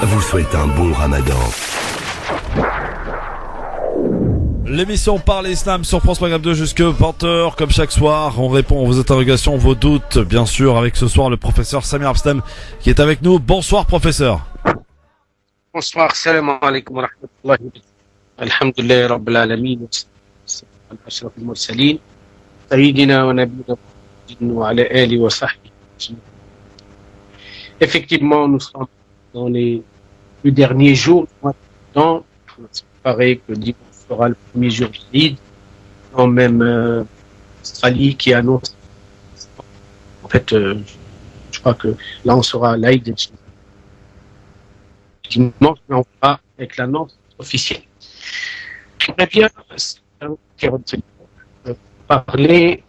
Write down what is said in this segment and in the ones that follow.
vous souhaite un bon Ramadan. L'émission Parle Islam sur France Maghreb 2 jusque 20h. Comme chaque soir, on répond à vos interrogations, vos doutes, bien sûr, avec ce soir le professeur Samir Abstam qui est avec nous. Bonsoir professeur. Bonsoir, salam alaikum wa rahmatullahi wa barakatuh. Alhamdulillah rabbil alamin wa sallallahu ashraf al-mursalin sayyidina wa nabiyina wa ala alihi wa sahbihi. Effectivement, nous sommes dans les plus derniers jours du mois de Ramadan. Il paraît que dimanche sera le premier jour de l'Eid, quand même Australie qui annonce. En fait, je crois que là on sera l'Eid dimanche, mais on fera avec l'annonce officielle. J'aimerais bien parler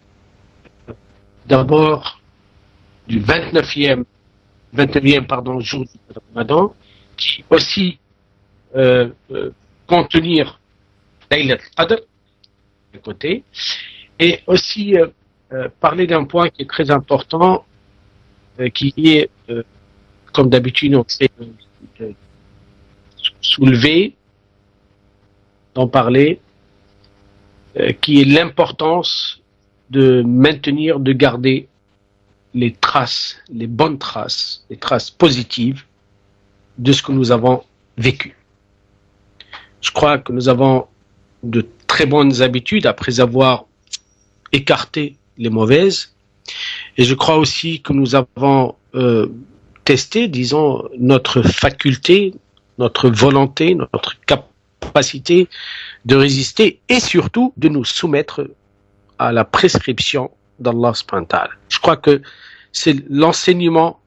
d'abord du 29e jour du Ramadan, qui aussi contenir Laylat al-Qadr de côté, et aussi parler d'un point qui est très important, qui est, comme d'habitude, on sait soulever, d'en parler, qui est l'importance de maintenir, de garder les traces, les bonnes traces, les traces positives de ce que nous avons vécu. Je crois que nous avons de très bonnes habitudes après avoir écarté les mauvaises, et je crois aussi que nous avons testé, disons, notre faculté, notre volonté, notre capacité de résister et surtout de nous soumettre à la prescription d'Allah subhanahu wa ta'ala. Je crois que c'est l'enseignement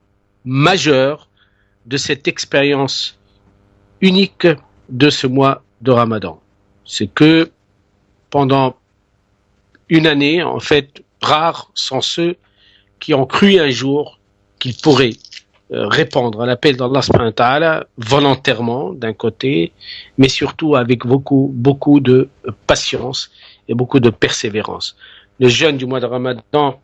majeur de cette expérience unique de ce mois de Ramadan. C'est que pendant une année, en fait, rares sont ceux qui ont cru un jour qu'ils pourraient répondre à l'appel d'Allah subhanahu wa ta'ala volontairement d'un côté, mais surtout avec beaucoup de patience et beaucoup de persévérance. Le jeûne du mois de Ramadan,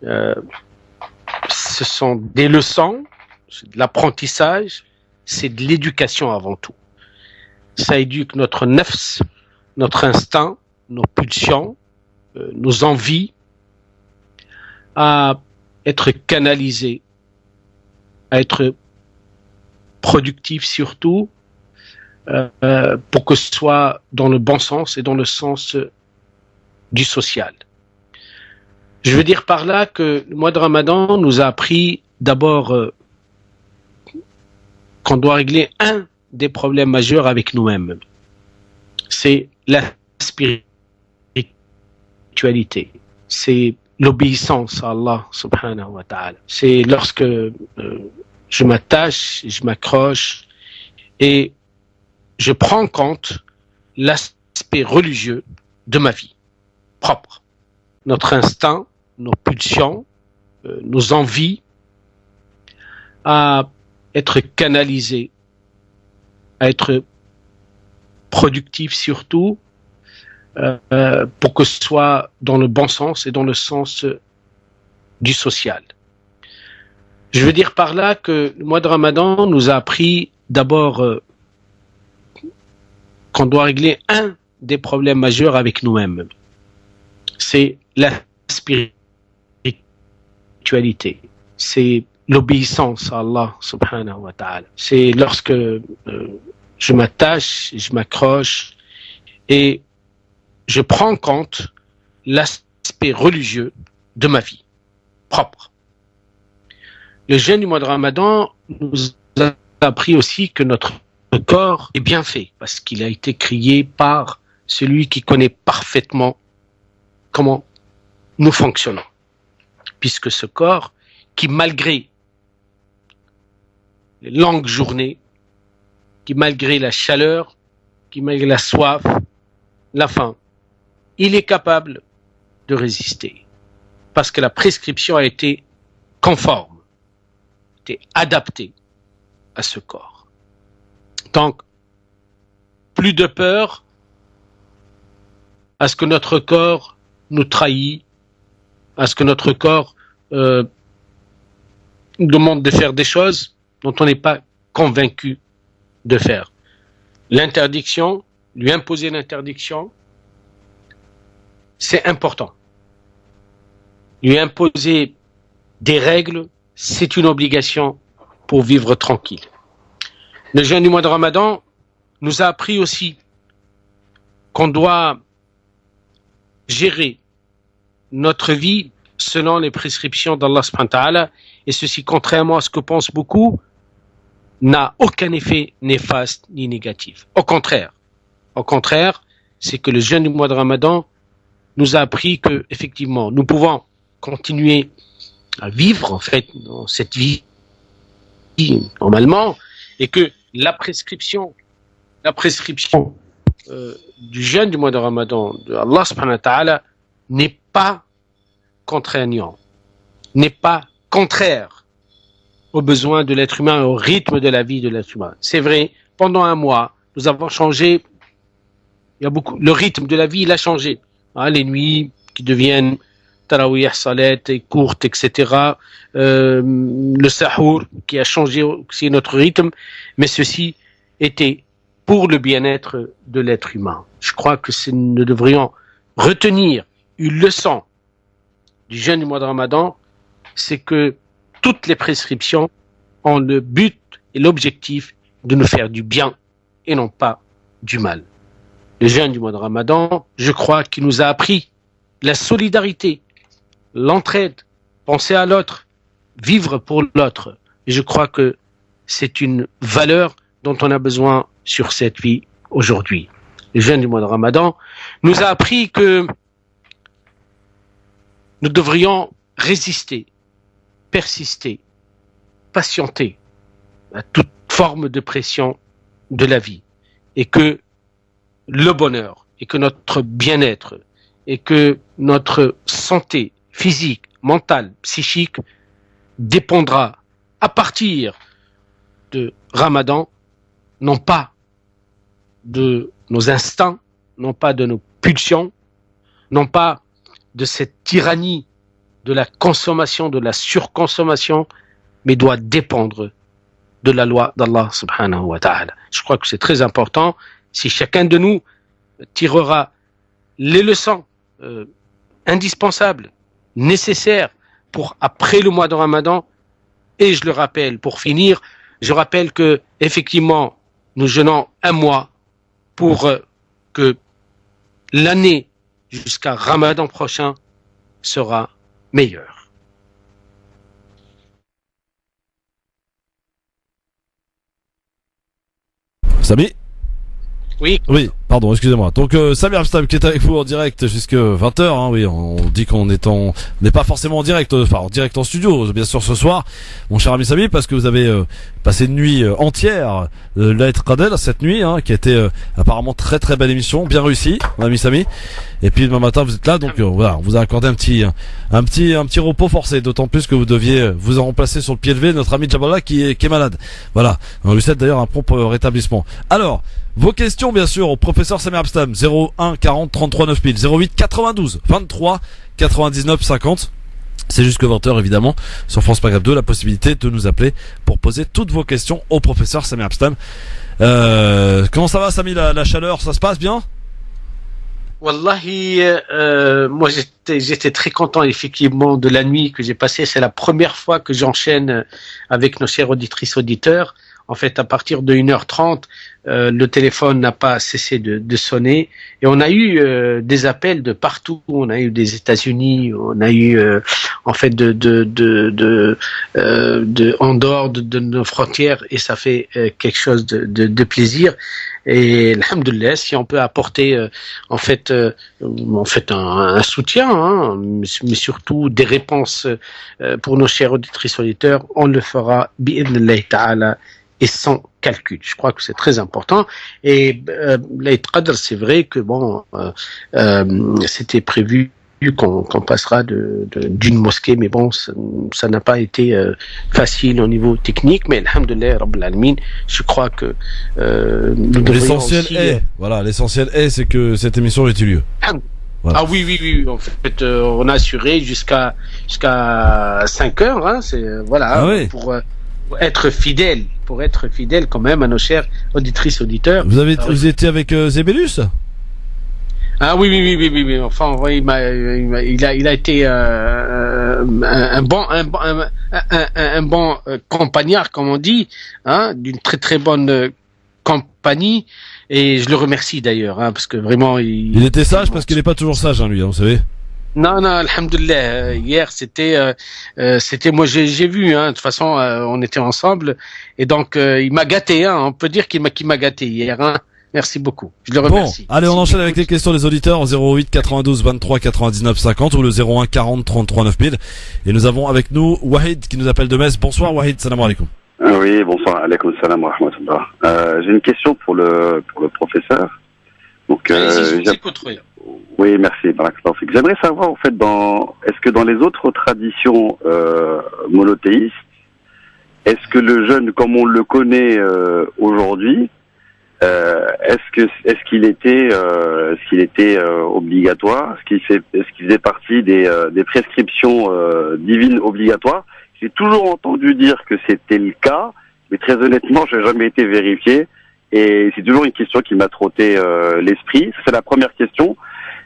ce sont des leçons, c'est de l'apprentissage, c'est de l'éducation avant tout. Ça éduque notre nafs, notre instinct, nos pulsions, nos envies à être canalisés, à être productifs surtout, pour que ce soit dans le bon sens et dans le sens du social. Je veux dire par là que le mois de Ramadan nous a appris d'abord qu'on doit régler un des problèmes majeurs avec nous-mêmes. C'est la spiritualité. C'est l'obéissance à Allah subhanahu wa ta'ala. C'est lorsque je m'attache, je m'accroche et je prends en compte l'aspect religieux de ma vie propre. Notre instinct, nos pulsions, nos envies à être canalisés, à être productifs surtout, pour que ce soit dans le bon sens et dans le sens du social. Je veux dire par là que le mois de Ramadan nous a appris d'abord qu'on doit régler un des problèmes majeurs avec nous-mêmes. C'est la spiritualité. C'est l'obéissance à Allah subhanahu wa ta'ala. C'est lorsque je m'attache, je m'accroche et je prends en compte l'aspect religieux de ma vie propre. Le jeûne du mois de Ramadan nous a appris aussi que notre corps est bien fait parce qu'il a été créé par celui qui connaît parfaitement comment nous fonctionnons. Puisque ce corps, qui malgré les longues journées, qui malgré la chaleur, qui malgré la soif, la faim, il est capable de résister. Parce que la prescription a été conforme, a été adaptée à ce corps. Donc, plus de peur à ce que notre corps nous trahit, à ce que notre corps nous demande de faire des choses dont on n'est pas convaincu de faire. L'interdiction, lui imposer l'interdiction, c'est important. Lui imposer des règles, c'est une obligation pour vivre tranquille. Le jeûne du mois de Ramadan nous a appris aussi qu'on doit gérer notre vie selon les prescriptions d'Allah subhanahu wa ta'ala, et ceci, contrairement à ce que pensent beaucoup, n'a aucun effet néfaste ni négatif. Au contraire, c'est que le jeûne du mois de Ramadan nous a appris que, effectivement, nous pouvons continuer à vivre, en fait, dans cette vie normalement, et que la prescription du jeûne du mois de Ramadan de Allah subhanahu wa ta'ala n'est pas contraignant, n'est pas contraire aux besoins de l'être humain, au rythme de la vie de l'être humain. C'est vrai, pendant un mois, nous avons changé, le rythme de la vie, il a changé. Les nuits qui deviennent tarawih, salat, courtes, etc. Le sahour qui a changé aussi notre rythme, mais ceci était pour le bien-être de l'être humain. Je crois que nous devrions retenir une leçon du jeûne du mois de Ramadan, c'est que toutes les prescriptions ont le but et l'objectif de nous faire du bien et non pas du mal. Le jeûne du mois de Ramadan, je crois qu'il nous a appris la solidarité, l'entraide, penser à l'autre, vivre pour l'autre. Et je crois que c'est une valeur dont on a besoin sur cette vie aujourd'hui. Le jeûne du mois de Ramadan nous a appris que nous devrions résister, persister, patienter à toute forme de pression de la vie, et que le bonheur, et que notre bien-être, et que notre santé physique, mentale, psychique dépendra à partir de Ramadan, non pas de nos instincts, non pas de nos pulsions, non pas de cette tyrannie de la consommation, de la surconsommation, mais doit dépendre de la loi d'Allah subhanahu wa ta'ala. Je crois que c'est très important. Si chacun de nous tirera les leçons indispensables, nécessaires pour après le mois de Ramadan, et je le rappelle, pour finir, je rappelle que effectivement nous jeûnons un mois pour que l'année jusqu'à Ramadan prochain sera meilleure. Samy ? Oui. Oui, pardon, excusez-moi. Donc Samir Abstam qui est avec vous en direct jusque 20h, hein, oui, on dit qu'on n'est pas forcément en direct, en direct en studio, bien sûr ce soir, mon cher ami Samy, parce que vous avez passé une nuit entière Laylat Qadr cette nuit, hein, qui a été apparemment très très belle émission, bien réussie, mon ami Samy. Et puis demain matin vous êtes là, donc voilà, on vous a accordé un petit repos forcé, d'autant plus que vous deviez vous en remplacer sur le pied levé notre ami Jaballah qui est malade. Voilà, on lui souhaite d'ailleurs un prompt rétablissement. Alors, vos questions bien sûr au professeur Samir Abstam, 01 40 33 9000, 08 92 23 99 50. C'est jusque 20h évidemment sur France Maghreb 2, la possibilité de nous appeler pour poser toutes vos questions au professeur Samir Abstam. Comment ça va Samy, la chaleur, ça se passe bien? Wallahi, moi j'étais très content effectivement de la nuit que j'ai passée. C'est la première fois que j'enchaîne avec nos chers auditrices auditeurs. En fait, à partir de 1h30, le téléphone n'a pas cessé de sonner et on a eu des appels de partout. On a eu des États-Unis, on a eu en fait en dehors de nos frontières, et ça fait quelque chose de plaisir. Et alhamdoulilah, si on peut apporter en fait un soutien, hein, mais surtout des réponses pour nos chers auditrices auditeurs, on le fera bi'idhnillah ta'ala et sans calcul. Je crois que c'est très important. Et Laylat Qadr, c'est vrai que bon, c'était prévu qu'on passera d'une mosquée, mais bon, ça n'a pas été facile au niveau technique, mais alhamdoulilah rabbil alamin, je crois que l'essentiel est, c'est que cette émission ait eu lieu. Voilà. Ah oui, en fait, on a assuré jusqu'à 5 heures, hein, c'est voilà, ah oui. pour être fidèle quand même à nos chers auditrices, auditeurs. Vous étiez avec Zébélus? Ah oui. Enfin, il a été un bon campagnard, comme on dit, hein, d'une très très bonne compagnie. Et je le remercie d'ailleurs, hein, parce que vraiment il était sage, parce qu'il n'est pas toujours sage, hein, lui, hein, vous savez. Non, alhamdoulilah. Hier, c'était moi, j'ai vu, hein, de toute façon, on était ensemble, et donc il m'a gâté, hein, on peut dire qu'il m'a gâté hier, hein. Merci beaucoup. Je le remercie. Bon, allez, on enchaîne avec les questions des auditeurs au 08 92 23 99 50 ou le 01 40 33 9000. Et nous avons avec nous Wahid qui nous appelle de Metz. Bonsoir Wahid, salam alaikum. Oui, bonsoir, alaikum salam wa rahmatullah. J'ai une question pour le professeur. Donc, oui, merci. J'aimerais savoir, en fait, est-ce que dans les autres traditions monothéistes, est-ce que le jeûne, comme on le connaît aujourd'hui, est-ce qu'il était obligatoire? Est-ce qu'il faisait partie des prescriptions divines obligatoires? J'ai toujours entendu dire que c'était le cas, mais très honnêtement, je n'ai jamais été vérifié. Et c'est toujours une question qui m'a trotté l'esprit. Ça, c'est la première question.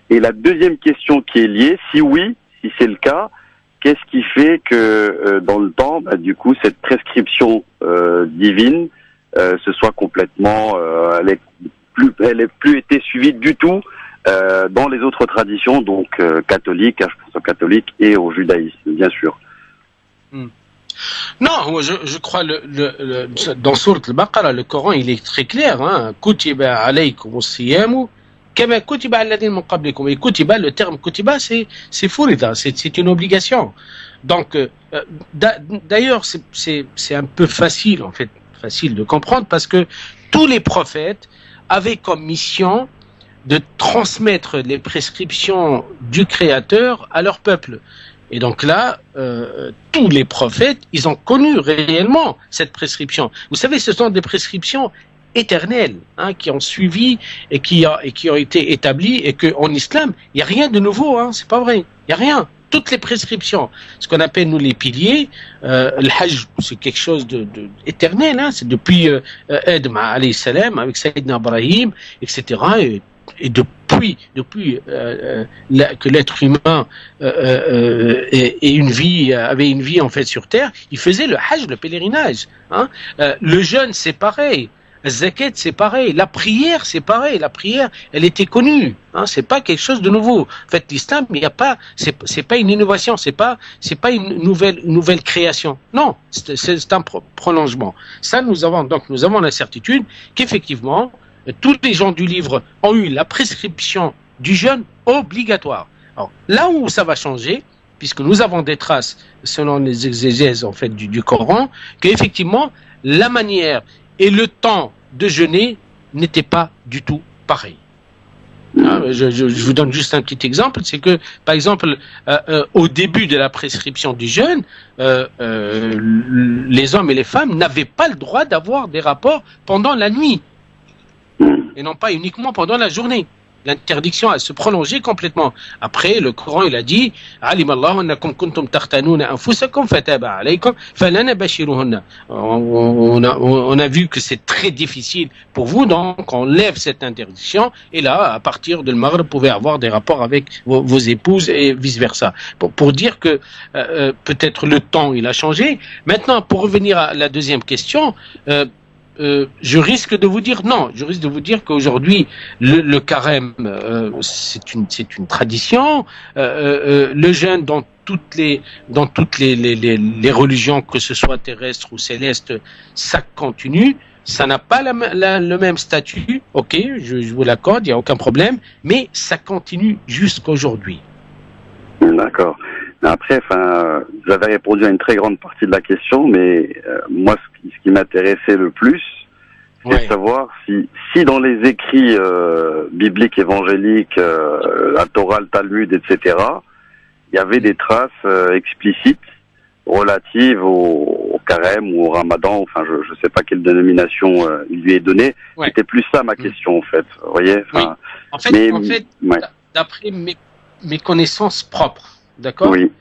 Et la deuxième question qui est liée, si c'est le cas, qu'est-ce qui fait que dans le temps, du coup, cette prescription divine ce soit complètement, elle est plus été suivie du tout dans les autres traditions, donc catholiques, je pense aux catholiques et au judaïsme, bien sûr. Non, je crois dans Sourate al-Baqarah, le Coran, il est très clair, hein. Kutiba alaykum as-siyamu kama kutiba ala alladhina min qablikum. Et kutiba, le terme kutiba, c'est furida, c'est une obligation. Donc, d'ailleurs, c'est un peu facile de comprendre, parce que tous les prophètes avaient comme mission de transmettre les prescriptions du Créateur à leur peuple. Et donc là, tous les prophètes, ils ont connu réellement cette prescription. Vous savez, ce sont des prescriptions éternelles, hein, qui ont suivi et qui ont été établies, et qu'en islam, il n'y a rien de nouveau, hein, c'est pas vrai, il n'y a rien. Toutes les prescriptions, ce qu'on appelle nous les piliers, le Hajj, c'est quelque chose de éternel, hein, c'est depuis Adam alayhi salam avec Sayyidina Ibrahim, etc. Et depuis que l'être humain avait une vie en fait sur terre, il faisait le Hajj, le pèlerinage. Hein. Le jeûne, c'est pareil. La zakat, c'est pareil. La prière, c'est pareil. La prière, elle était connue. Hein, c'est pas quelque chose de nouveau. En fait, l'islam, il y a pas, c'est pas une innovation. C'est pas une nouvelle création. Non, c'est un prolongement. Ça, nous avons la certitude qu'effectivement, tous les gens du livre ont eu la prescription du jeûne obligatoire. Alors, là où ça va changer, puisque nous avons des traces, selon les exégèses, en fait, du Coran, qu'effectivement, la manière et le temps de jeûner n'était pas du tout pareil. Je vous donne juste un petit exemple, c'est que, par exemple, au début de la prescription du jeûne, les hommes et les femmes n'avaient pas le droit d'avoir des rapports pendant la nuit, et non pas uniquement pendant la journée. L'interdiction a se prolongé complètement. Après, le Coran, il a dit, on a vu que c'est très difficile pour vous, donc on lève cette interdiction, et là, à partir de le Maghreb, vous pouvez avoir des rapports avec vos épouses et vice versa. Pour dire que peut-être le temps, il a changé. Maintenant, pour revenir à la deuxième question, je risque de vous dire non. Je risque de vous dire qu'aujourd'hui le carême, c'est une tradition. Le jeûne dans toutes les religions, que ce soit terrestres ou célestes, ça continue. Ça n'a pas le même statut. Ok, je vous l'accorde, il y a aucun problème. Mais ça continue jusqu'aujourd'hui. D'accord. Après, vous avez répondu à une très grande partie de la question, mais moi, ce qui m'intéressait le plus, c'est de savoir si dans les écrits bibliques, évangéliques, la Torah, le Talmud, etc., il y avait des traces explicites relatives au carême ou au ramadan, enfin, je ne sais pas quelle dénomination il lui est donnée. Ouais. C'était plus ça ma question, en fait. Vous voyez, oui. En fait, d'après mes connaissances propres, d'accord, oui.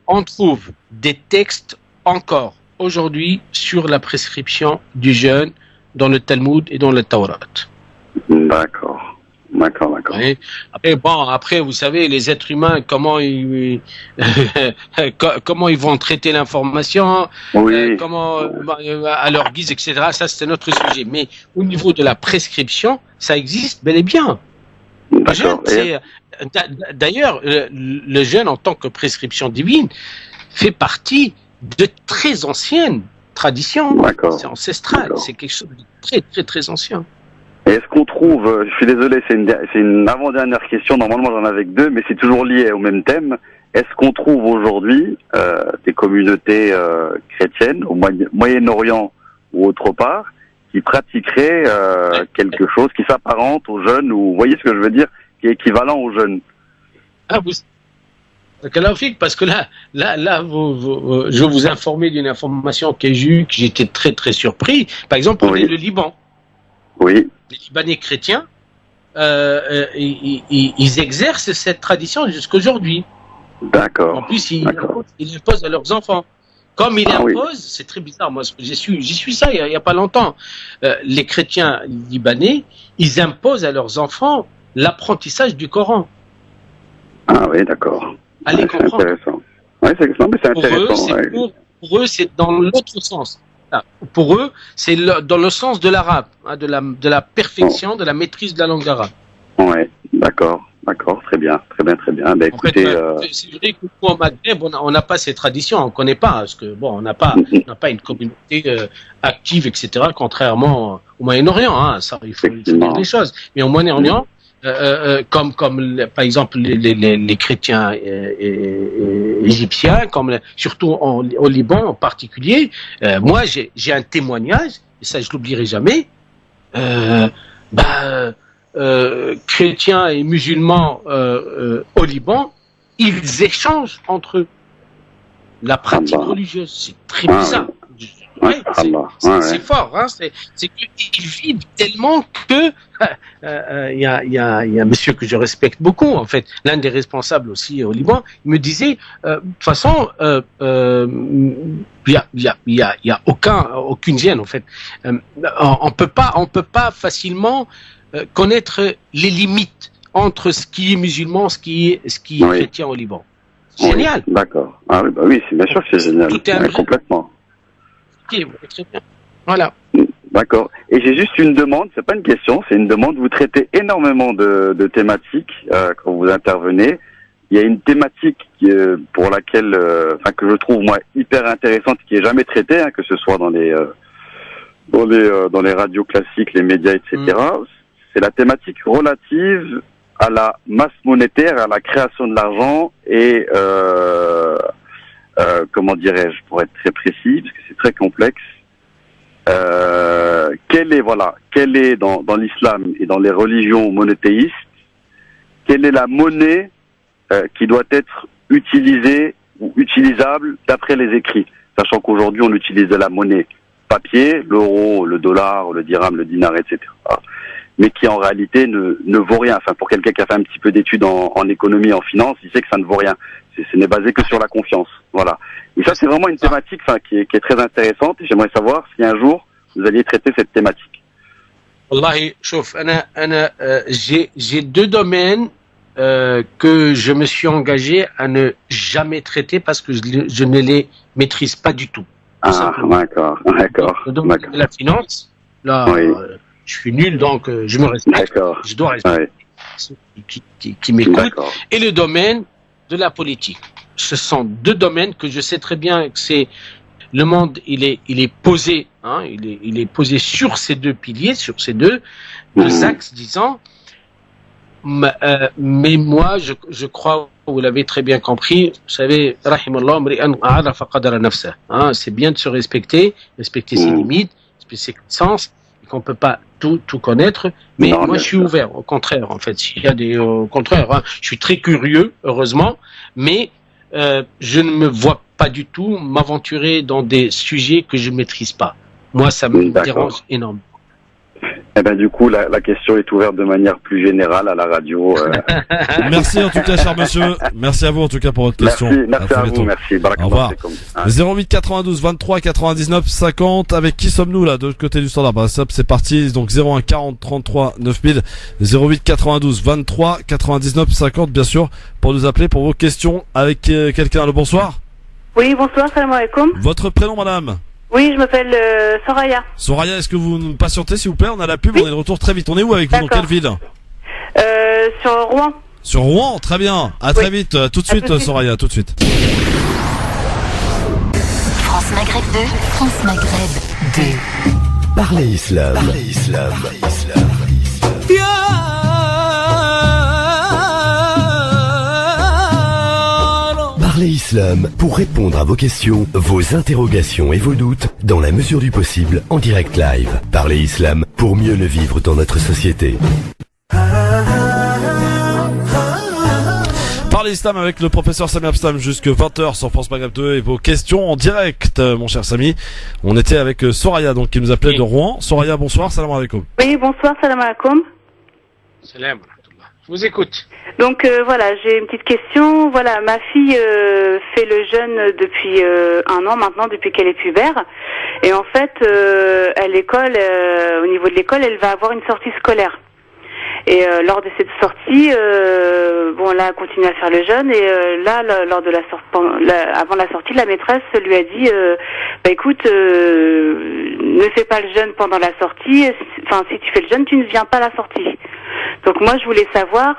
On trouve des textes encore aujourd'hui sur la prescription du jeûne dans le Talmud et dans le Taurat. D'accord. Oui. Après, vous savez, les êtres humains, comment ils vont traiter l'information, Oui. À leur guise, etc. Ça, c'est notre sujet. Mais au niveau de la prescription, ça existe bel et bien. D'accord. D'ailleurs, le jeûne en tant que prescription divine fait partie de très anciennes traditions. D'accord. C'est ancestral. D'accord. C'est quelque chose de très, très, très ancien. Est-ce qu'on trouve, je suis désolé, c'est une avant-dernière question, normalement j'en avais que deux, mais c'est toujours lié au même thème. Est-ce qu'on trouve aujourd'hui des communautés chrétiennes au Moyen-Orient ou autre part qui pratiqueraient quelque chose qui s'apparente au jeûne, ou vous voyez ce que je veux dire, qui est équivalent au jeûne? Parce que là, je vais vous informer d'une information que j'ai eue, que j'étais très très surpris. Par exemple, pour le Liban. Oui. Les Libanais chrétiens, ils exercent cette tradition jusqu'à aujourd'hui. D'accord. En plus, ils imposent à leurs enfants. Comme ils imposent, c'est très bizarre. Moi, j'y suis ça il y a pas longtemps. Les chrétiens libanais, ils imposent à leurs enfants l'apprentissage du Coran. Ah oui, d'accord. Allez comprendre. C'est intéressant. Oui, c'est intéressant. Pour eux, c'est dans l'autre sens. Pour eux, c'est dans le sens de l'arabe, de la perfection, de la maîtrise de la langue arabe. Oui, d'accord, très bien. Ben, écoutez, c'est vrai que au Maghreb, on n'a pas ces traditions, on ne connaît pas, parce que on n'a pas une communauté active, etc. Contrairement au Moyen-Orient, ça il faut dire les choses. Mais au Moyen-Orient, comme par exemple les chrétiens égyptiens, surtout au Liban en particulier, moi j'ai un témoignage, et ça je l'oublierai jamais, chrétiens et musulmans au Liban, ils échangent entre eux la pratique religieuse. C'est très bizarre. C'est fort, c'est qu'ils vivent tellement que il y a un monsieur que je respecte beaucoup, en fait, l'un des responsables aussi au Liban, il me disait de toute façon il y a aucune gêne en fait. On peut pas facilement connaître les limites entre ce qui est musulman, ce qui est chrétien au Liban. C'est génial. D'accord. Ah oui, oui, c'est bien sûr que c'est génial. Tout est complètement. Très bien. Voilà. D'accord. Et j'ai juste une demande, c'est pas une question, c'est une demande. Vous traitez énormément de thématiques quand vous intervenez. Il y a une thématique pour laquelle, que je trouve moi hyper intéressante, qui est jamais traitée, que ce soit dans les radios classiques, les médias, etc. C'est la thématique relative à la masse monétaire, à la création de l'argent et comment dirais-je, pour être très précis, parce que c'est très complexe. Quelle est dans l'islam et dans les religions monothéistes, quelle est la monnaie qui doit être utilisée ou utilisable d'après les écrits, sachant qu'aujourd'hui on utilise de la monnaie papier, l'euro, le dollar, le dirham, le dinar, etc., mais qui en réalité ne vaut rien. Enfin, pour quelqu'un qui a fait un petit peu d'études en économie et en finance, il sait que ça ne vaut rien. Ce n'est basé que sur la confiance. Voilà. Et ça, c'est vraiment une thématique qui est très intéressante. Et j'aimerais savoir si un jour, vous alliez traiter cette thématique. Wallahi, chouf, j'ai deux domaines que je me suis engagé à ne jamais traiter parce que je ne les maîtrise pas du tout. Ah, d'accord. Le domaine de la finance, là, je suis nul, donc je me respecte. D'accord. Je dois respecter ceux qui m'écoutent. Et le domaine de la politique. Ce sont deux domaines que je sais très bien que c'est le monde, il est posé, il est posé sur ces deux piliers, sur ces deux axes, disons. Mais moi, je crois, vous l'avez très bien compris, vous savez, c'est bien de se respecter ses limites, ses connaissances, et qu'on peut pas tout connaître. Mais moi, je suis ouvert, au contraire, en fait. S'il y a au contraire, je suis très curieux, heureusement, mais je ne me vois pas du tout m'aventurer dans des sujets que je ne maîtrise pas. Moi, ça me dérange énormément. Eh ben du coup, la question est ouverte de manière plus générale à la radio. Merci en tout cas, cher monsieur. Merci à vous en tout cas pour votre question. Merci à vous, merci. Au revoir. 08 92 23 99 50. Avec qui sommes-nous là de l'autre côté du standard? Bah c'est parti. Donc 01 40 33 9000. 08 92 23 99 50 bien sûr pour nous appeler pour vos questions. Avec quelqu'un. Le bonsoir. Oui, bonsoir, salam alaikum. Votre prénom, madame? Oui, je m'appelle Soraya. Soraya, est-ce que vous nous patientez s'il vous plaît? On a la pub, oui. On est de retour très vite. On est où avec vous? Dans quelle ville? Sur Rouen. Sur Rouen, très bien. À très vite, tout de suite, Soraya, tout de suite. France Maghreb 2, France Maghreb 2. Parlez Islam. Parlez Islam. Parlez Islam pour répondre à vos questions, vos interrogations et vos doutes dans la mesure du possible en direct live. Parlez Islam pour mieux le vivre dans notre société. Parlez Islam avec le professeur Sami Abstam jusque 20h sur France Maghreb 2 et vos questions en direct, mon cher Sami. On était avec Soraya donc qui nous appelait de Rouen. Soraya, bonsoir, salam alaikum. Oui, bonsoir, salam alaikum. Salam. Je vous écoute. Donc voilà, j'ai une petite question. Voilà, ma fille fait le jeûne depuis 1 an maintenant, depuis qu'elle est pubère. Et en fait, à l'école, au niveau de l'école, elle va avoir une sortie scolaire. Et lors de cette sortie, bon là, elle continue à faire le jeûne. Et là, lors de avant la sortie, la maîtresse lui a dit, bah écoute, ne fais pas le jeûne pendant la sortie. Enfin, si tu fais le jeûne, tu ne viens pas à la sortie. Donc moi je voulais savoir,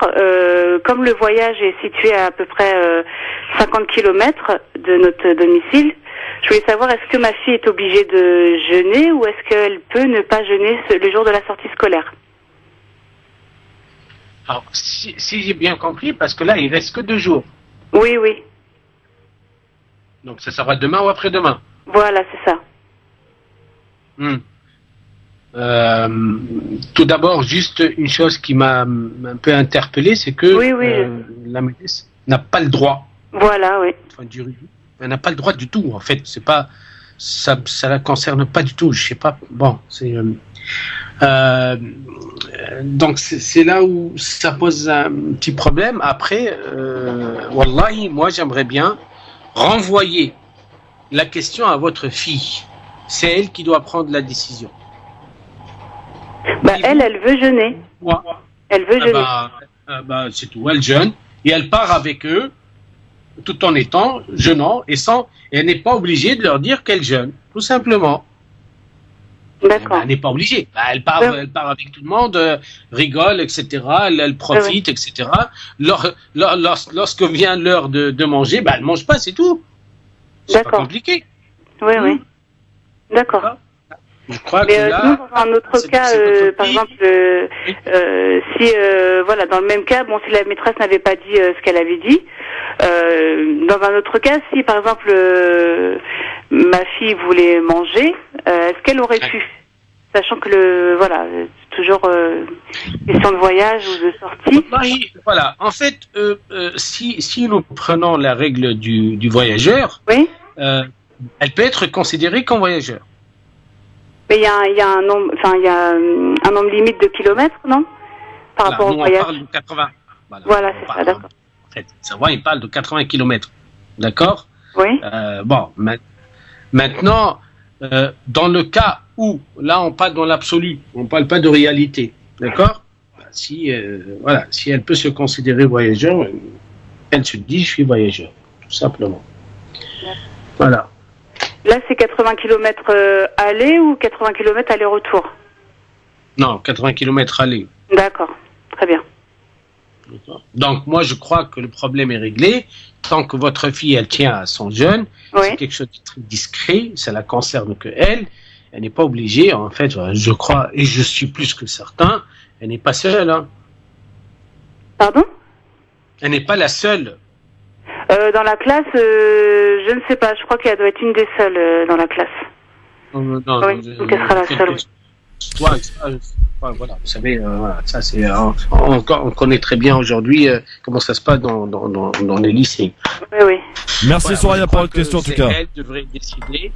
comme le voyage est situé à peu près 50 km de notre domicile, je voulais savoir est-ce que ma fille est obligée de jeûner ou est-ce qu'elle peut ne pas jeûner le jour de la sortie scolaire? Alors, si j'ai bien compris, parce que là il reste que 2 jours. Oui, oui. Donc ça sera demain ou après-demain? Voilà, c'est ça. Tout d'abord, juste une chose qui m'a un peu interpellé, c'est que la maîtresse n'a pas le droit. Voilà, oui. Enfin, elle n'a pas le droit du tout. En fait, c'est pas ça la concerne pas du tout. Je sais pas. Bon, c'est donc c'est là où ça pose un petit problème. Après, wallahi, moi j'aimerais bien renvoyer la question à votre fille. C'est elle qui doit prendre la décision. Bah, elle veut jeûner. Ouais. Elle veut jeûner. C'est tout. Elle jeûne et elle part avec eux tout en étant jeûnant et elle n'est pas obligée de leur dire qu'elle jeûne, tout simplement. D'accord. Elle n'est pas obligée. Elle part avec tout le monde, rigole, etc. Elle profite, etc. Lorsque vient l'heure de manger, elle mange pas, c'est tout. C'est pas compliqué. Oui, oui. D'accord. Je crois mais que là, nous, dans un autre cas, par exemple, si voilà, dans le même cas, bon, si la maîtresse n'avait pas dit ce qu'elle avait dit, dans un autre cas, si par exemple ma fille voulait manger, est-ce qu'elle aurait pu, sachant que voilà, c'est toujours question de voyage ou de sortie. Voilà, en fait, si nous prenons la règle du voyageur, elle peut être considérée comme voyageur. Mais il y a un nombre, il y a un nombre limite de kilomètres, non? Par rapport au voyage. On parle de 80. Voilà, c'est ça, d'accord. En fait, ça va, il parle de 80 kilomètres. D'accord? Oui. Bon, maintenant, dans le cas où, là, on parle dans l'absolu, on parle pas de réalité. D'accord? Si elle peut se considérer voyageur, elle se dit, je suis voyageur. Tout simplement. Voilà. Là, c'est 80 km aller ou 80 km aller-retour? Non, 80 km aller. D'accord, très bien. Donc, moi, je crois que le problème est réglé. Tant que votre fille, elle tient à son jeûne, c'est quelque chose de très discret, ça la concerne que elle n'est pas obligée, en fait, je crois, et je suis plus que certain, elle n'est pas seule. Hein. Pardon? Elle n'est pas la seule. Dans la classe, je ne sais pas. Je crois qu'elle doit être une des seules dans la classe. Non, oui, donc elle sera la seule. Voilà, vous savez, ça c'est, on connaît très bien aujourd'hui comment ça se passe dans les lycées. Oui. Merci Soraya pour votre question en tout cas. Elle devrait décider.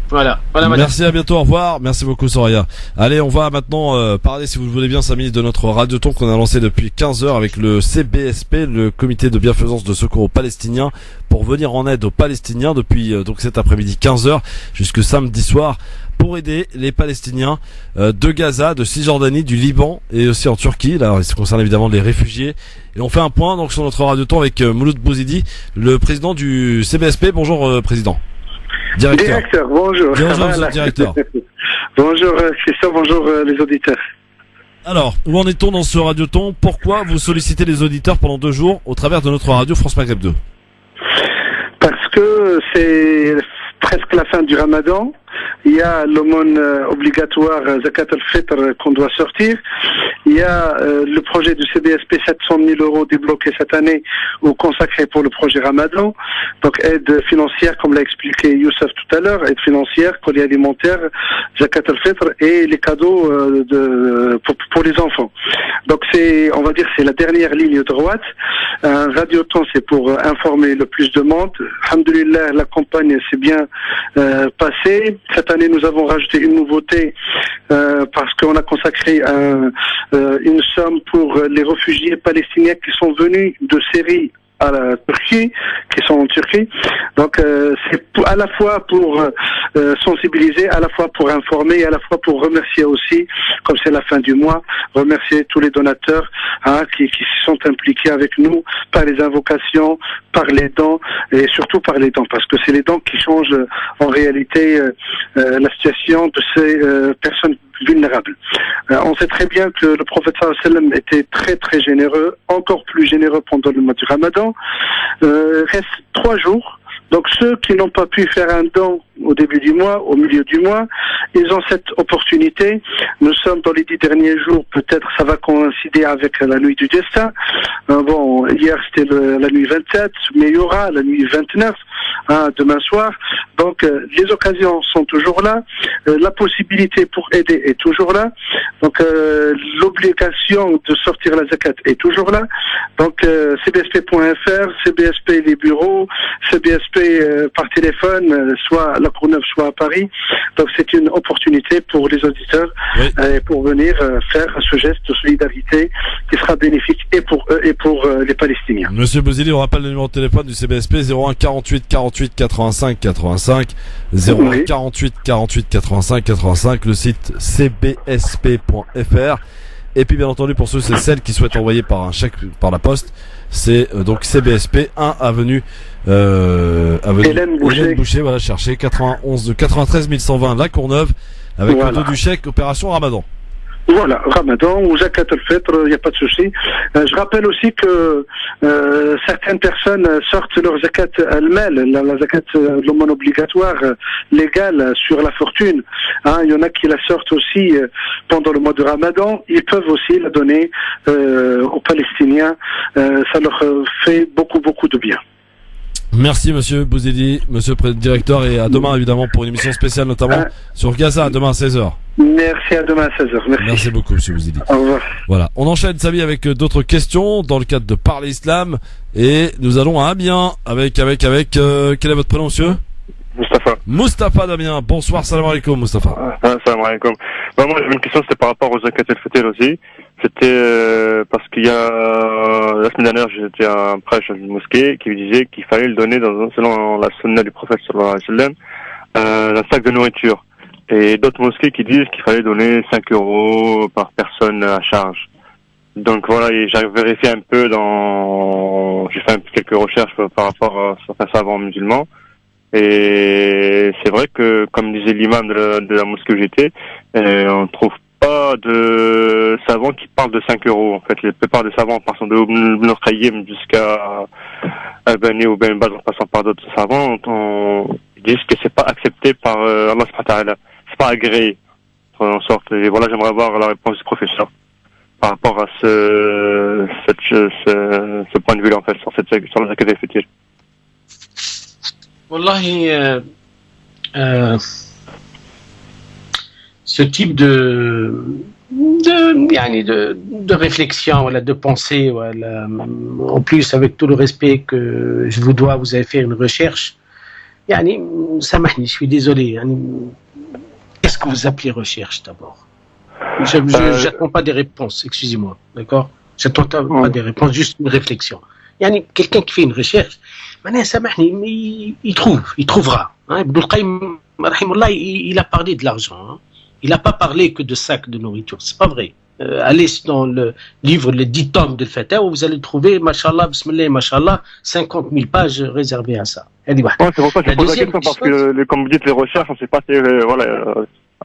Voilà, madame. Merci, à bientôt, au revoir. Merci beaucoup, Soraya. Allez, on va maintenant parler, si vous le voulez bien, 5 minutes de notre radioton qu'on a lancé depuis 15 heures avec le CBSP, le Comité de bienfaisance de secours aux Palestiniens, pour venir en aide aux Palestiniens depuis donc cet après-midi 15 heures jusque samedi soir, pour aider les Palestiniens de Gaza, de Cisjordanie, du Liban et aussi en Turquie. Là, ça concerne évidemment les réfugiés. Et on fait un point donc sur notre radioton avec Mouloud Bouzidi, le président du CBSP. Bonjour, président. Directeur, bonjour. Bonjour, monsieur le directeur. Bonjour Christophe, bonjour les auditeurs. Alors, où en est-on dans ce radioton? Pourquoi vous sollicitez les auditeurs pendant 2 jours au travers de notre radio France Maghreb 2? Parce que c'est presque la fin du Ramadan. Il y a l'aumône obligatoire Zakat al-Fitr qu'on doit sortir. Il y a le projet du CBSP, 700 000 € débloqués cette année ou consacrés pour le projet Ramadan. Donc aide financière, comme l'a expliqué Youssef tout à l'heure, aide financière, colis alimentaire, Zakat al-Fitr et les cadeaux pour les enfants. Donc on va dire, c'est la dernière ligne droite. Un radioton, c'est pour informer le plus de monde. Alhamdulillah, la campagne s'est bien passée. Cette année, nous avons rajouté une nouveauté parce qu'on a consacré une somme pour les réfugiés palestiniens qui sont venus de Syrie à la Turquie, qui sont en Turquie. Donc c'est à la fois pour sensibiliser, à la fois pour informer, et à la fois pour remercier aussi, comme c'est la fin du mois, remercier tous les donateurs qui se sont impliqués avec nous par les invocations, par les dons, et surtout par les dons, parce que c'est les dons qui changent en réalité la situation de ces personnes vulnérables. On sait très bien que le prophète sallallahu alayhi wa sallam était très très généreux, encore plus généreux pendant le mois du Ramadan. Reste 3 jours. Donc ceux qui n'ont pas pu faire un don au début du mois, au milieu du mois, ils ont cette opportunité. Nous sommes dans les 10 derniers jours, peut-être ça va coïncider avec la nuit du destin. Bon, hier c'était la nuit 27, mais il y aura la nuit 29, demain soir. Donc les occasions sont toujours là, la possibilité pour aider est toujours là. Donc l'obligation de sortir la zakat est toujours là. Donc cbsp.fr, CBSP les bureaux, CBSP par téléphone, soit à La Courneuve, soit à Paris. Donc c'est une opportunité pour les auditeurs pour venir faire ce geste de solidarité qui sera bénéfique et pour eux et pour les Palestiniens. Monsieur Bouzidi, on rappelle le numéro de téléphone du CBSP, 01 48 48 85 85, 01 48 48 85 85, le site cbsp.fr. Et puis bien entendu, pour ceux et celles qui souhaitent envoyer par un chèque par la poste, c'est donc CBSP 1 avenue Hélène Boucher, voilà, cherchez 93 120 La Courneuve, avec le dos du chèque opération Ramadan. Voilà, Ramadan ou Zakat al-Fitr, il n'y a pas de souci. Je rappelle aussi que certaines personnes sortent leur Zakat al-Mal, la Zakat, l'aumône obligatoire légale sur la fortune. Il y en a qui la sortent aussi pendant le mois de Ramadan. Ils peuvent aussi la donner aux Palestiniens. Ça leur fait beaucoup, beaucoup de bien. Merci monsieur Bouzidi, monsieur le directeur, et à demain évidemment pour une émission spéciale notamment sur Gaza, demain à 16h. Merci, à demain à 16h. Merci beaucoup monsieur Bouzidi. Au revoir. Voilà, on enchaîne Samy avec d'autres questions dans le cadre de Parler Islam, et nous allons à Amiens avec quel est votre prénom monsieur? Moustapha d'Amiens. Bonsoir, salam alaikum Moustapha. Salam alaikum. Moi j'avais une question, c'était par rapport aux zakat al-fitr aussi. C'était parce qu'il y a la semaine dernière j'étais à un prêche dans une mosquée qui me disait qu'il fallait le donner selon la sunna du prophète sallallahu alayhi wa sallam, un sac de nourriture. Et d'autres mosquées qui disent qu'il fallait donner 5 € par personne à charge. Donc voilà, et j'ai vérifié un peu j'ai fait quelques recherches par rapport à certains savants musulmans. Et c'est vrai que, comme disait l'imam de la mosquée où j'étais, on trouve pas de savants qui parlent de 5 €. En fait, la plupart des savants, en passant de Ibn al-Qayyim jusqu'à Albani ou Ben Baz, en passant par d'autres savants, disent que c'est pas accepté par Allah subhanahu wa ta'ala. C'est pas agréé, en sorte. Et voilà, j'aimerais avoir la réponse du professeur par rapport à ce point de vue-là, en fait, sur la zakat al-fitr. Wallahi, ce type de réflexion, voilà, de pensée, voilà, en plus avec tout le respect que je vous dois, vous avez fait une recherche يعني سامحني, je suis désolé. يعني, qu'est-ce que vous appelez recherche d'abord? J'attends pas des réponses, excusez-moi, d'accord? J'attends pas des réponses, juste une réflexion. يعني quelqu'un qui fait une recherche, معناها سامحني, il trouvera. Hein? Ibn al-Qayyim, rahimahullah, il a parlé de l'argent. Hein? Il n'a pas parlé que de sacs de nourriture, c'est pas vrai. Allez dans le livre, les 10 tomes de Fatah, où vous allez trouver, mashallah, bismillah, mashallah, 50 000 pages réservées à ça. C'est pour ça que je pose la question, parce que, comme vous dites, les recherches, on ne sait pas si, voilà,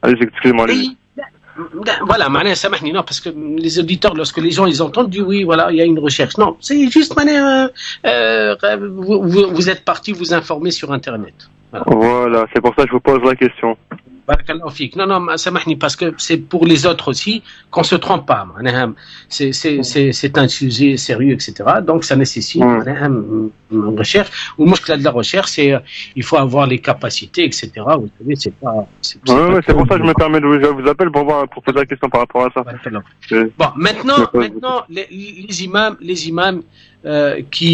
allez, excusez-moi. Voilà, معناها سامحني, non, parce que les auditeurs, lorsque les gens ils entendent, disent oui, voilà, il y a une recherche. Non, c'est juste, vous êtes parti vous informer sur Internet. Voilà, c'est pour ça que je vous pose la question. Non, non, سامحني, parce que c'est pour les autres aussi qu'on se trompe pas. C'est un sujet sérieux, etc. Donc ça nécessite une recherche. Ou moi, de la recherche, c'est il faut avoir les capacités, etc. Vous savez, c'est pas. C'est pour ça que je me permets de vous appeler pour poser la question par rapport à ça. Bon, maintenant, les imams qui,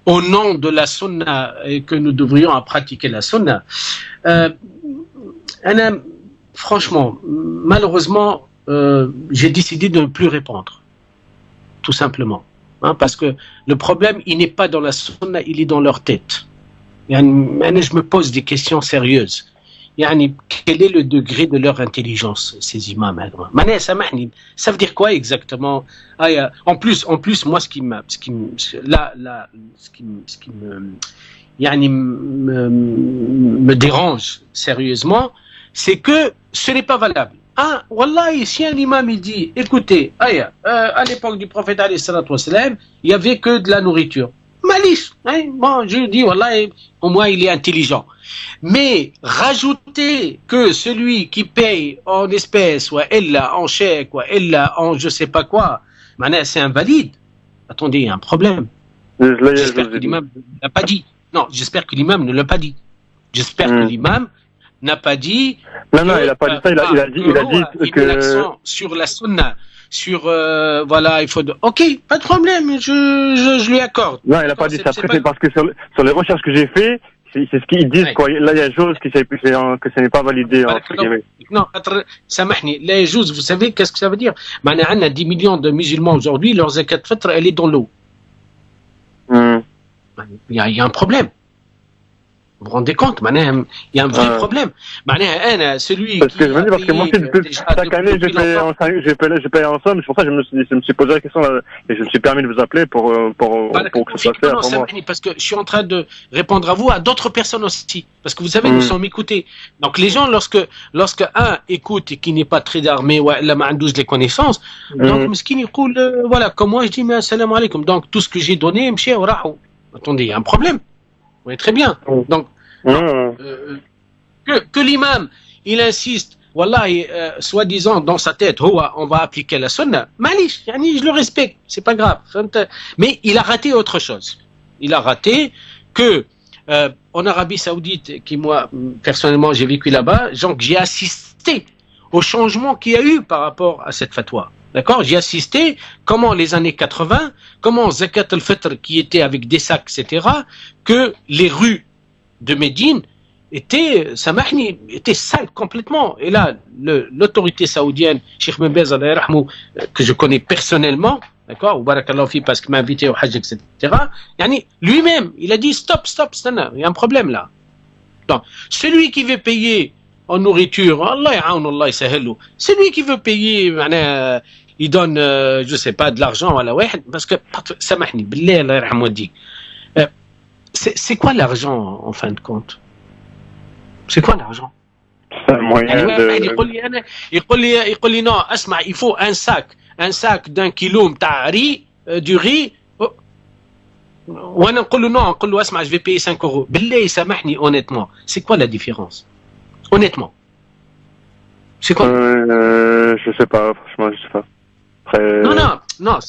au nom de la sunna, et que nous devrions pratiquer la sunna. Franchement, malheureusement, j'ai décidé de ne plus répondre, tout simplement, hein, parce que le problème, il n'est pas dans la sunna, il est dans leur tête. Je me pose des questions sérieuses. Quel est le degré de leur intelligence, ces imams? Ça veut dire quoi exactement? En plus, moi, ce qui me dérange sérieusement, c'est que ce n'est pas valable. Ah, wallahi, si un imam il dit, écoutez, à l'époque du prophète alayhi salatu wassalam, il y avait que de la nourriture. Malice, hein? Bon, je dis, wallahi, au moins il est intelligent. Mais rajouter que celui qui paye en espèces, ou ella en chèque, ou ella en je sais pas quoi, c'est invalide. Attendez, il y a un problème. J'espère que l'imam ne l'a pas dit. Non, j'espère que l'imam ne l'a pas dit. J'espère que l'imam n'a pas dit. Non, il a pas dit ça. Il a dit que l'accent sur la sunna, sur voilà, il faut. Ok, pas de problème, je lui accorde. Non, il a pas dit ça. Après, c'est parce que sur les recherches que j'ai fait, c'est ce qu'ils disent quoi. Là, il y a des choses que ce n'est pas validé. Non, samahni, la yajouz, vous savez qu'est-ce que ça veut dire? On a 10 millions de musulmans aujourd'hui, leur zakat fitr, elle est dans l'eau. Il y a un problème. Vous vous rendez compte? Il y a un vrai problème. Celui parce que je me dis, parce que moi aussi, chaque année, je paye en somme. C'est pour ça que je me suis posé la question et je me suis permis de vous appeler pour que ça soit clair pour moi. Parce que je suis en train de répondre à vous, à d'autres personnes aussi. Parce que vous savez, nous sommes écoutés. Donc les gens, lorsque un écoute et qui n'est pas très armé, la ma'andouze les connaissances, donc miskin il coule, voilà, comme moi je dis, mais assalamu alaikum. Donc tout ce que j'ai donné, m'chia ou rahou. Attendez, il y a un problème. Oui, très bien. Donc, que l'imam, il insiste, wallahi, soi-disant dans sa tête, on va appliquer la sunna, malish, je le respecte, c'est pas grave. Mais il a raté autre chose. Il a raté que, en Arabie Saoudite, qui moi, personnellement, j'ai vécu là-bas, j'ai assisté au changement qu'il y a eu par rapport à cette fatwa. D'accord? J'ai assisté comment les années 80, comment Zakat al-Fitr qui était avec des sacs, etc., que les rues de Médine étaient sales complètement. Et là, l'autorité saoudienne, Cheikh Mbez, que je connais personnellement, d'accord, ou barakallahu fi parce qu'il m'a invité au Hajj, etc., lui-même, il a dit stop, il y a un problème là. Donc, celui qui veut payer en nourriture, Allah ya'aoun, Allah yasahelu, celui qui veut payer, il donne, je sais pas, de l'argent à la wahid, parce que, samahni, billah, Allah yarhamou dik. C'est quoi l'argent, en fin de compte? C'est quoi l'argent? C'est un moyen de... Il dit non, asma, il faut un sac d'1 kilo du riz. وانا نقول له non, نقول له اسمع, je vais payer 5 euros. بالله سامحني, honnêtement, c'est quoi la différence? Honnêtement. C'est quoi? Je sais pas, franchement, je sais pas. Après, non, non,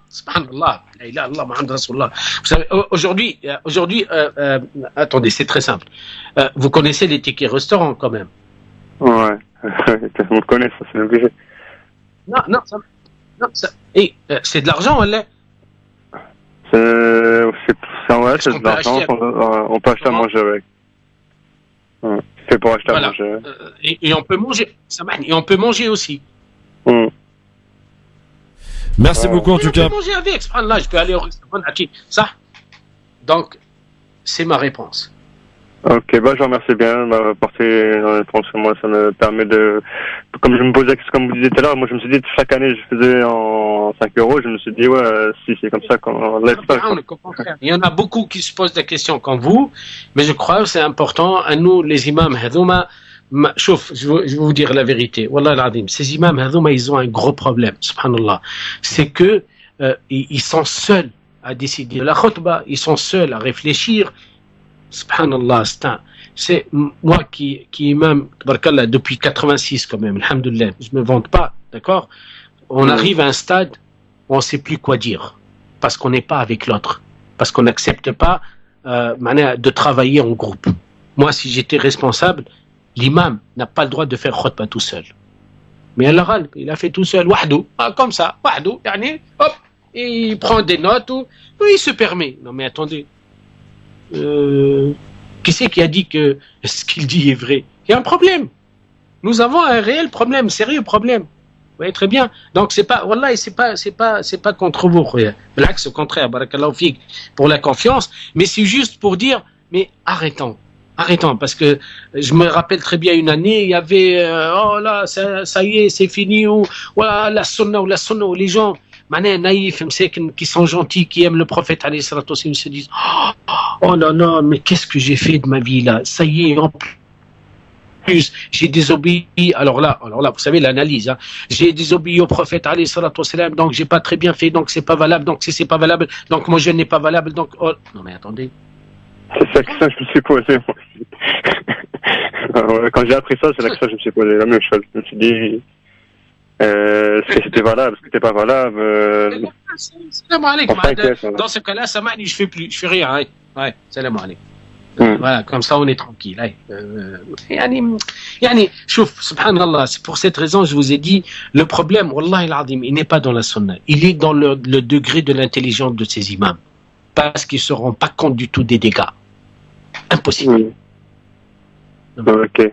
subhanallah, la ilaha illallah, Muhammad Rasulullah. Vous savez, aujourd'hui, attendez, c'est très simple. Vous connaissez les tickets restaurants quand même? Ouais, tout le monde connaît ça, c'est obligé. Non, c'est de l'argent, elle est. C'est de l'argent, on peut acheter à manger avec. C'est pour acheter Voilà. à manger. Et on peut manger, et on peut manger aussi. Merci beaucoup en tout cas. Je peux manger avec, subhanallah, je peux aller au restaurant, ça. Donc, c'est ma réponse. Ok, bah je vous remercie bien de m'avoir apporté une réponse. Moi, ça me permet de... Comme je me posais, comme vous disiez tout à l'heure, moi je me suis dit, chaque année je faisais en 5 €, je me suis dit, ouais, si c'est comme ça qu'on laisse pas. Il y en a beaucoup qui se posent des questions comme vous, mais je crois que c'est important à nous, les imams hadouma. Chouf, je vais vous dire la vérité. Wallah al-Adim, ces imams hadouma, ils ont un gros problème, subhanallah. C'est que ils sont seuls à décider la khutba, ils sont seuls à réfléchir. Subhanallah, c'est moi qui imam, tabarakallah, depuis 86 quand même, alhamdoulilah, je me vante pas, d'accord? On arrive à un stade où on sait plus quoi dire, parce qu'on n'est pas avec l'autre, parce qu'on n'accepte pas de travailler en groupe. Moi, si j'étais responsable, l'imam n'a pas le droit de faire khutba tout seul. Mais alors, il a fait tout seul, wahdou, comme ça, wahdou, hop, et il prend des notes, ou il se permet. Non mais attendez. Qui c'est qui a dit que ce qu'il dit est vrai? Il y a un problème. Nous avons un réel problème, sérieux problème. Vous voyez très bien. Donc c'est pas, wallah, c'est pas contre vous. L'axe au contraire, barakallahu fik, pour la confiance. Mais c'est juste pour dire, mais arrêtons, parce que je me rappelle très bien une année, il y avait, oh là, ça y est, c'est fini, ou voilà, la sunna, ou les gens, naïfs, qui sont gentils, qui aiment le prophète, alayhi salatu wassalam, se disent, oh non, mais qu'est-ce que j'ai fait de ma vie là? Ça y est, en plus, j'ai désobéi. Alors là, vous savez l'analyse, hein. J'ai désobéi au prophète, alayhi salatu wassalam, donc j'ai pas très bien fait, donc c'est pas valable, donc si c'est pas valable, donc mon jeûne n'est pas valable, donc, oh, non mais attendez. C'est ça que je me suis posé, moi aussi. Quand j'ai appris ça, c'est là que je me suis posé la même chose. Je me suis dit, est-ce que c'était valable, est-ce que c'était pas valable, Salam alaikum. Dans ce cas-là, je fais rien. Ouais, salam alaikum. Voilà, comme ça on est tranquille. Chouf, subhanallah, c'est pour cette raison je vous ai dit, le problème, wallah al-adim, il n'est pas dans la sunna, il est dans le degré de l'intelligence de ces imams. Parce qu'ils ne se rendent pas compte du tout des dégâts. Impossible. Ok.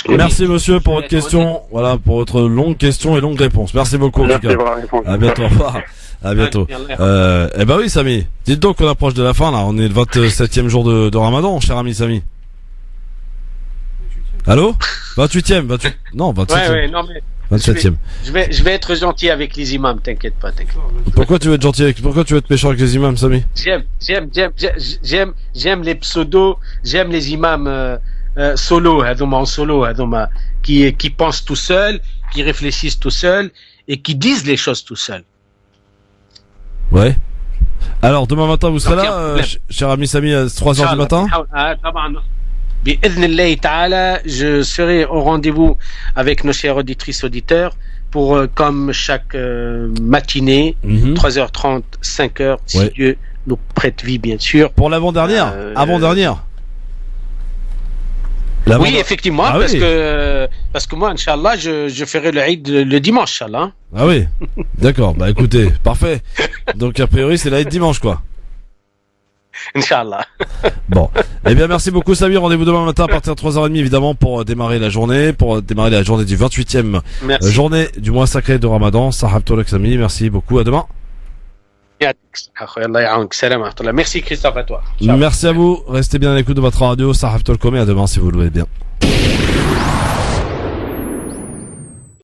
Merci monsieur pour votre question. Voilà, pour votre longue question et longue réponse. Merci beaucoup. Merci en tout cas. À bientôt. Au revoir. À bientôt. Eh ben oui, Samy. Dites donc qu'on approche de la fin, là. On est le 27e jour de Ramadan, cher ami Samy. Allô? 28e, non, 27e. Ouais, non, mais 27e. Je vais être gentil avec les imams, t'inquiète pas. Pourquoi tu veux être gentil pourquoi tu veux être méchant avec les imams, Samy? J'aime les pseudos, j'aime les imams, solo, qui pensent tout seuls, qui réfléchissent tout seuls, et qui disent les choses tout seuls. Ouais. Alors, demain matin, vous serez là, cher ami Samy, à 3h du matin? Bi'idhnillahi ta'ala, je serai au rendez-vous avec nos chers auditrices auditeurs pour, comme chaque matinée, 3h30, 5h, si Dieu nous prête vie, bien sûr. Pour l'avant-dernière? Avant-dernière? Oui, effectivement, parce que moi, Inch'Allah, je ferai le Eid le dimanche, Inch'Allah. Ah oui? D'accord, bah écoutez, parfait. Donc a priori, c'est l'Eid dimanche, quoi. Inch'Allah. Bon. Eh bien, merci beaucoup, Samy. Rendez-vous demain matin à partir de 3h30, évidemment, pour démarrer la journée du 28e journée du mois sacré de Ramadan. Sahab Tolak Samy. Merci beaucoup. À demain. Merci Christophe, à toi. Merci à vous. Restez bien à l'écoute de votre radio. Sahab Tolkom, et à demain si vous le voulez bien.